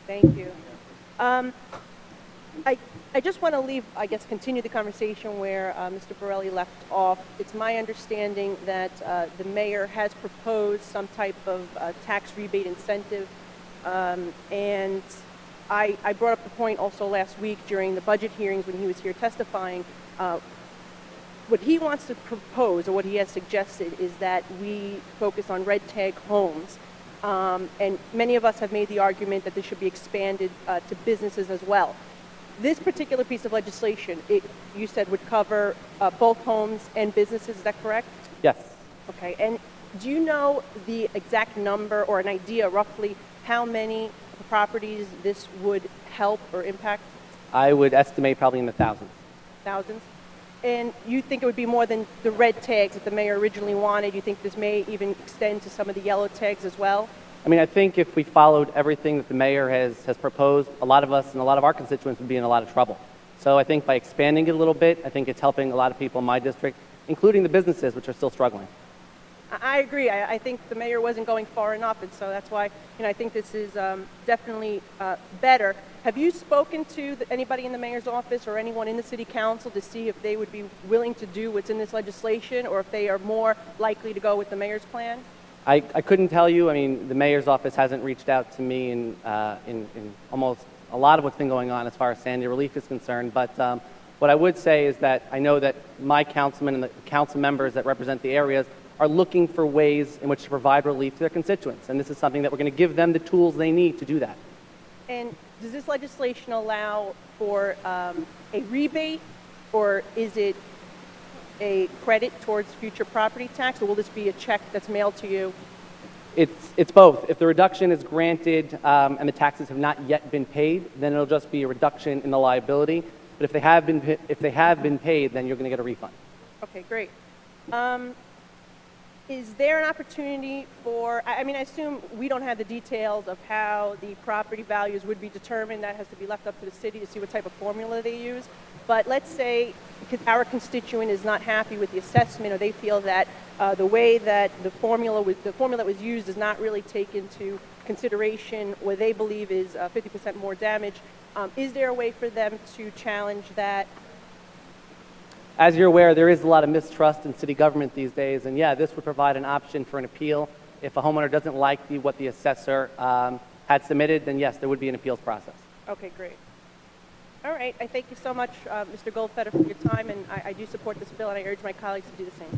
Thank you. Um, I just want to continue the conversation where Mr. Borelli left off. It's my understanding that the mayor has proposed some type of tax rebate incentive, and I brought up the point also last week during the budget hearings when he was here testifying. What he wants to propose, or what he has suggested, is that we focus on red tag homes. And many of us have made the argument that this should be expanded to businesses as well. This particular piece of legislation, you said, would cover both homes and businesses. Is that correct? Yes. Okay. And do you know the exact number or an idea roughly how many properties this would help or impact? I would estimate probably in the thousands. Thousands? And you think it would be more than the red tags that the mayor originally wanted? You think this may even extend to some of the yellow tags as well? I mean, I think if we followed everything that the mayor has proposed, a lot of us and a lot of our constituents would be in a lot of trouble. So I think by expanding it a little bit, I think it's helping a lot of people in my district, including the businesses, which are still struggling. I agree. I think the mayor wasn't going far enough, and so that's why I think this is definitely better. Have you spoken to anybody in the mayor's office or anyone in the city council to see if they would be willing to do what's in this legislation, or if they are more likely to go with the mayor's plan? I couldn't tell you. I mean, the mayor's office hasn't reached out to me in almost a lot of what's been going on as far as Sandy relief is concerned. But what I would say is that I know that my councilmen and the council members that represent the areas are looking for ways in which to provide relief to their constituents. And this is something that we're going to give them the tools they need to do that. And does this legislation allow for a rebate, or is it a credit towards future property tax, or will this be a check that's mailed to you? It's both. If the reduction is granted and the taxes have not yet been paid, then it'll just be a reduction in the liability. But if they have been paid, then you're going to get a refund. Okay, great. Is there an opportunity for, I mean, I assume we don't have the details of how the property values would be determined. That has to be left up to the city to see what type of formula they use. But let's say our constituent is not happy with the assessment, or they feel that the way that the formula that was used does not really take into consideration what they believe is 50% more damage. Is there a way for them to challenge that? As you're aware, there is a lot of mistrust in city government these days, and yeah, this would provide an option for an appeal. If a homeowner doesn't like what the assessor had submitted, then yes, there would be an appeals process. Okay, great. All right, I thank you so much, Mr. Goldfeder, for your time, and I do support this bill, and I urge my colleagues to do the same.